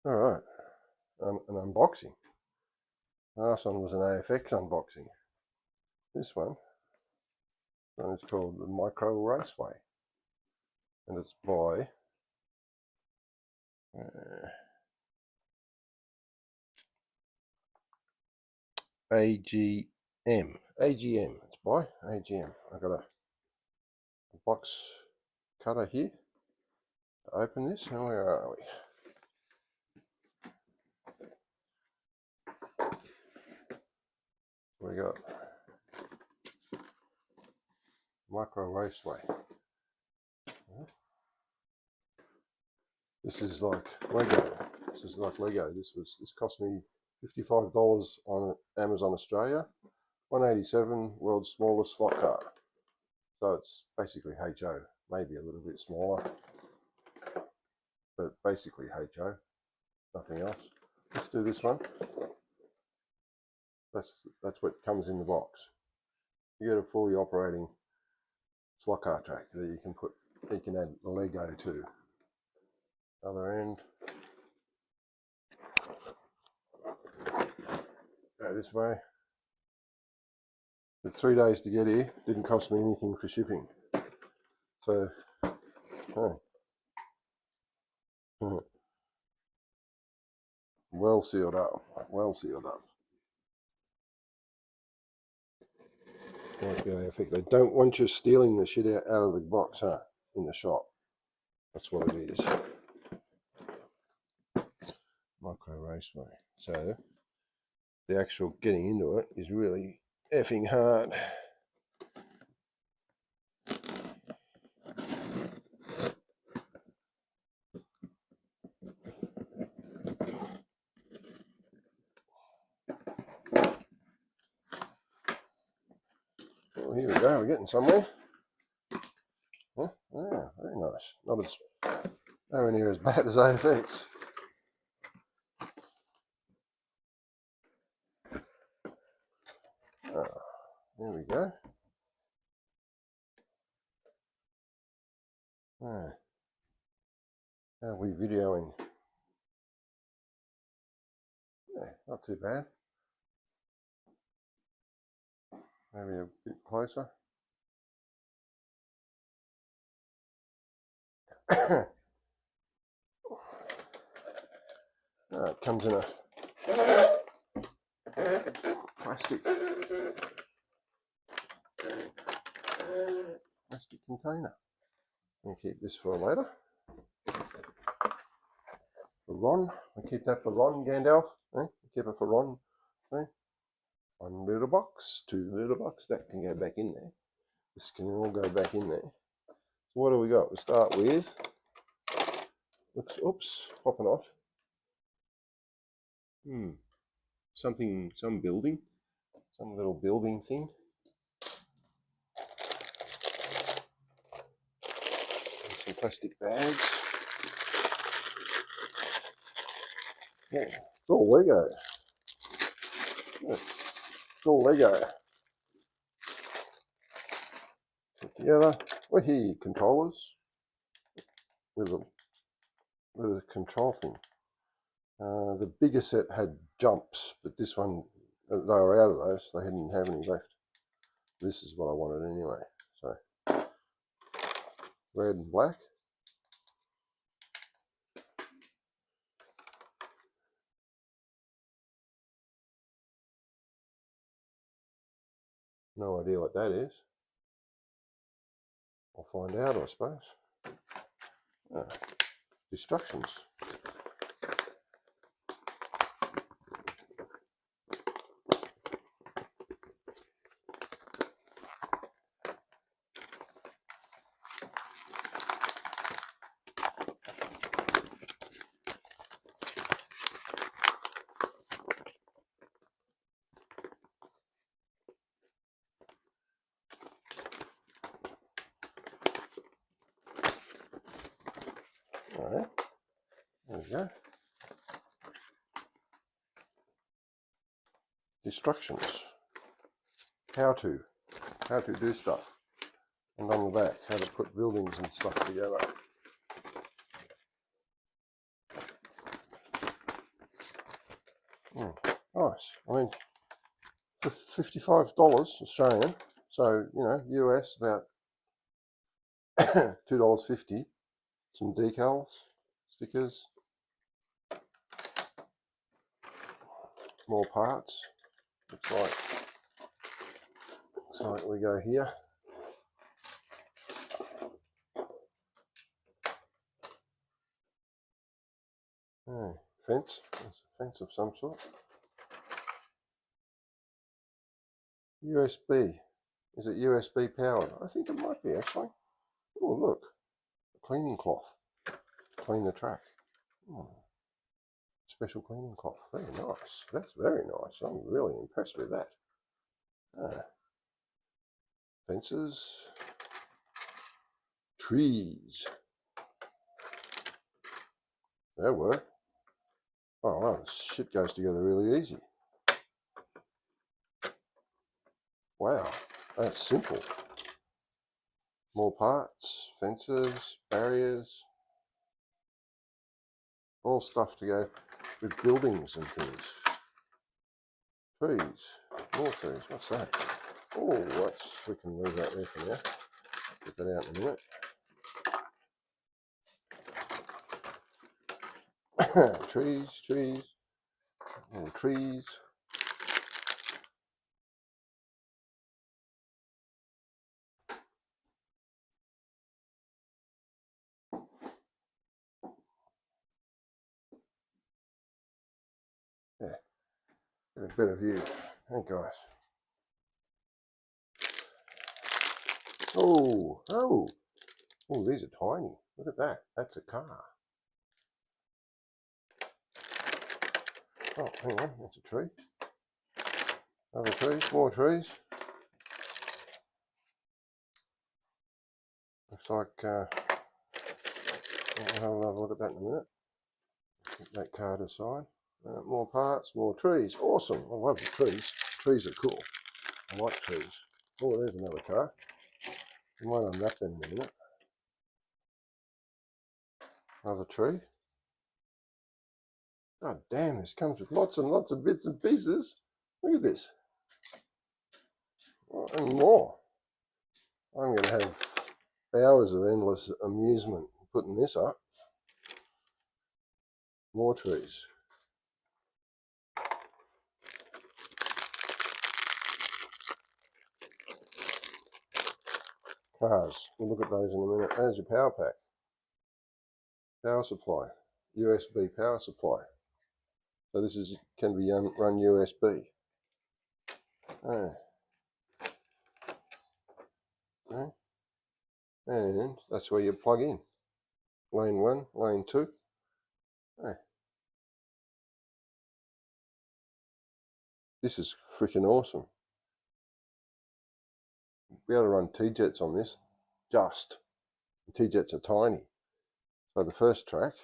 All right, an unboxing. The last one was an AFX unboxing. This one is called the Micro Raceway, and it's by AGM. AGM. It's by AGM. I've got a box cutter here to open this. And where are we? We got Micro Raceway. This is like Lego. This cost me $55 on Amazon Australia. 187, world's smallest slot car. So it's basically HO, maybe a little bit smaller, but basically HO, nothing else. Let's do this one. That's what comes in the box. You get a fully operating slot car track that you can add a Lego to. Other end. Go this way. It's 3 days to get here. Didn't cost me anything for shipping. So, well sealed up. Well sealed up. They don't want you stealing the shit out of the box, huh? In the shop. That's what it is. Micro Raceway. So the actual getting into it is really effing hard. Well, here we go. We're getting somewhere. Yeah, very nice. Nowhere near as bad as AFX. There we go. How are we videoing? Yeah, not too bad. Maybe a bit closer. It comes in a plastic container. I'll keep this for later. For Ron, I keep that for Ron Gandalf. Keep it for Ron. 1 litre box, 2 litre box. That can go back in there. This can all go back in there. So what do we got? We start with. Oops, popping off. Some building, some little building thing. Some plastic bags. Yeah, it's all Lego. It's all Lego. Put together. We're here, controllers with a control thing. The bigger set had jumps, but this one, they were out of those. They didn't have any left. This is what I wanted anyway. So, red and black. No idea what that is. I'll find out, I suppose. Instructions. Alright, there we go. Instructions. How to do stuff. And on the back, how to put buildings and stuff together. Nice. I mean, for $55 Australian, so, you know, US about $2.50. Some decals, stickers, more parts. Looks like we go here. Oh, fence. It's a fence of some sort. USB. Is it USB powered? I think it might be actually. Oh, look. A cleaning cloth. Clean the track. Oh, special cleaning cloth. Very nice. That's very nice. I'm really impressed with that. Fences. Trees. That work. Oh, wow, this shit goes together really easy. Wow, that's simple. More parts, fences, barriers, all stuff to go with buildings and things. Trees, more trees, what's that? Oh, we can leave that there for now. Get that out in a minute. trees, more trees. Yeah, get a better view. Hey guys. Oh, these are tiny. Look at that. That's a car. Oh, hang on, that's a tree. Other trees, more trees. Looks like, I'll have another look at that in a minute. Put that card aside. More parts, more trees. Awesome. I love the trees. Trees are cool. I like trees. Oh, there's another car. I might unwrap them in a minute. Another tree. God damn, this comes with lots and lots of bits and pieces. Look at this. Oh, and more. I'm going to have hours of endless amusement putting this up. More trees. Cars. We'll look at those in a minute. There's your power pack. Power supply. USB power supply. So this can be run USB. Okay. And that's where you plug in. Lane 1, lane 2. Okay. This is freaking awesome. We able to run T-jets on this. T-jets are tiny. So the first track.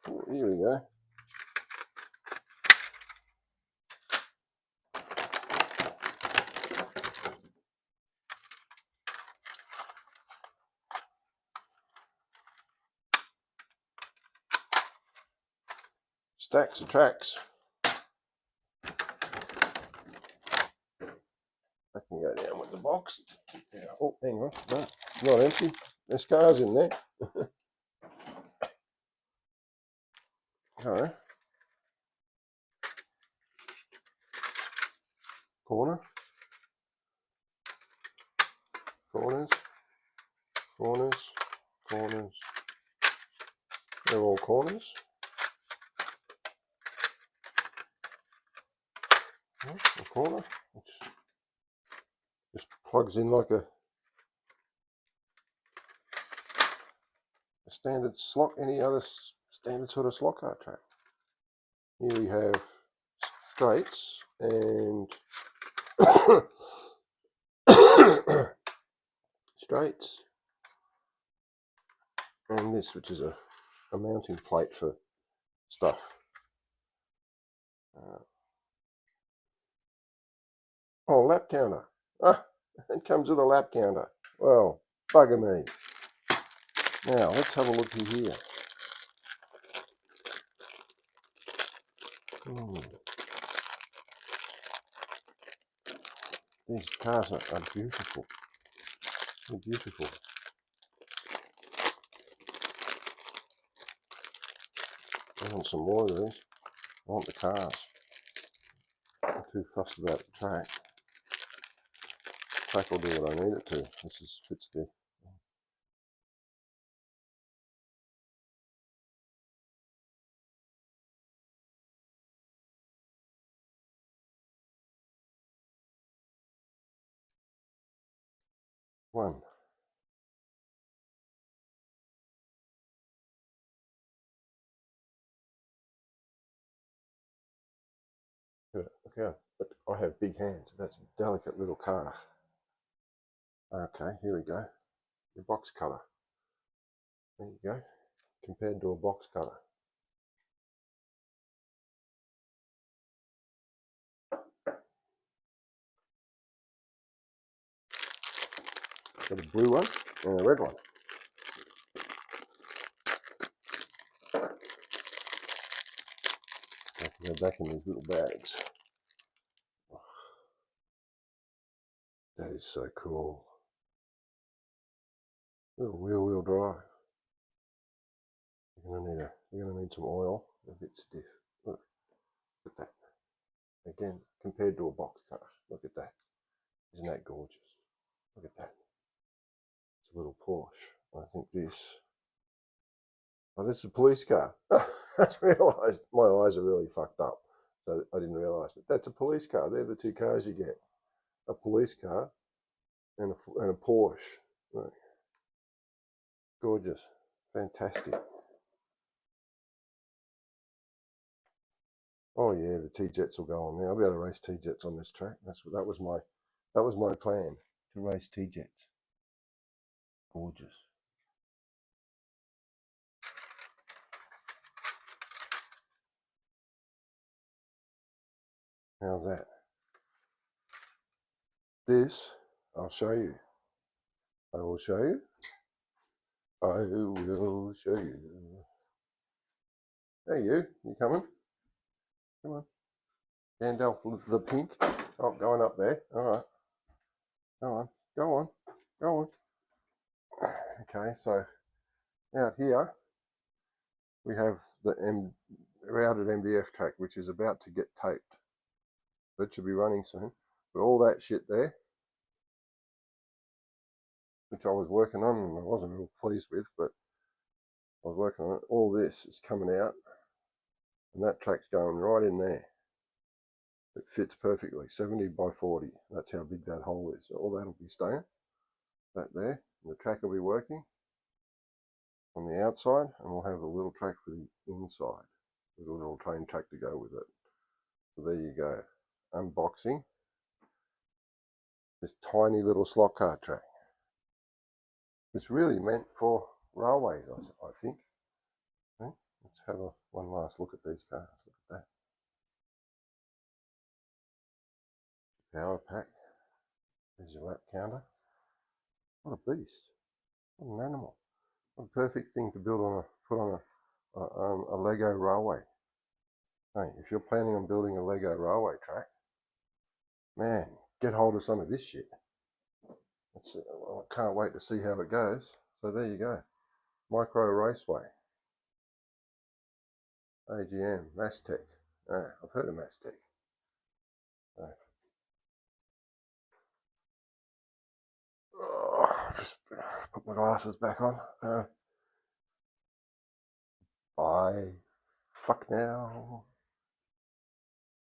Oh, here we go. Stacks of tracks. I can go down with the box. Yeah. Oh, hang on. No, not empty. There's cars in there. Alright. Corner. Corners. Corners. Corners. They're all corners. A corner. Just plugs in like a standard slot, any other standard sort of slot car track. Here we have straights and straights, and this, which is a mounting plate for stuff. Oh, lap counter. Ah, it comes with a lap counter. Well, bugger me. Now, let's have a look here. These cars are beautiful. They're beautiful. I want some more of these. I want the cars. I'm too fussed about the track. The track will do what I need it to. This is fits the. One. Okay, but I have big hands. That's a delicate little car. Okay, here we go. The box cutter. There you go. Compared to a box cutter. Got a blue one and a red one. I can go back in these little bags. Oh, that is so cool. Little wheel drive. You're gonna need some oil. A bit stiff. Look at that. Again, compared to a box cutter. Look at that. Isn't that gorgeous? Look at that. It's a little Porsche. I think this. Oh, this is a police car. I just realised my eyes are really fucked up, so I didn't realise. But that's a police car. They're the two cars you get: a police car and a Porsche. Right. Gorgeous, fantastic. Oh yeah, the T-Jets will go on there. I'll be able to race T-Jets on this track. That was my plan, to race T-Jets. Gorgeous. How's that? This, I'll show you. I will show you. I will show you. Hey you coming? Come on. Gandalf the pink. Oh, going up there. All right. Go on. Okay, so out here we have the routed MDF track, which is about to get taped. It should be running soon. But all that shit there, which I was working on and I wasn't real pleased with, but I was working on it. All this is coming out, and that track's going right in there. It fits perfectly, 70 by 40. That's how big that hole is. All that'll be staying, that there. And the track will be working on the outside, and we'll have a little track for the inside with a little train track to go with it. So there you go. Unboxing this tiny little slot car track. It's really meant for railways, I think. Okay, let's have one last look at these cars. Look at that. Power pack. There's your lap counter. What a beast. What an animal. What a perfect thing to put on a Lego railway. Hey, if you're planning on building a Lego railway track, man, get hold of some of this shit. I can't wait to see how it goes. So there you go. Micro Raceway. AGM, MASTEC. I've heard of MASTEC. Just put my glasses back on. Bye. Fuck now.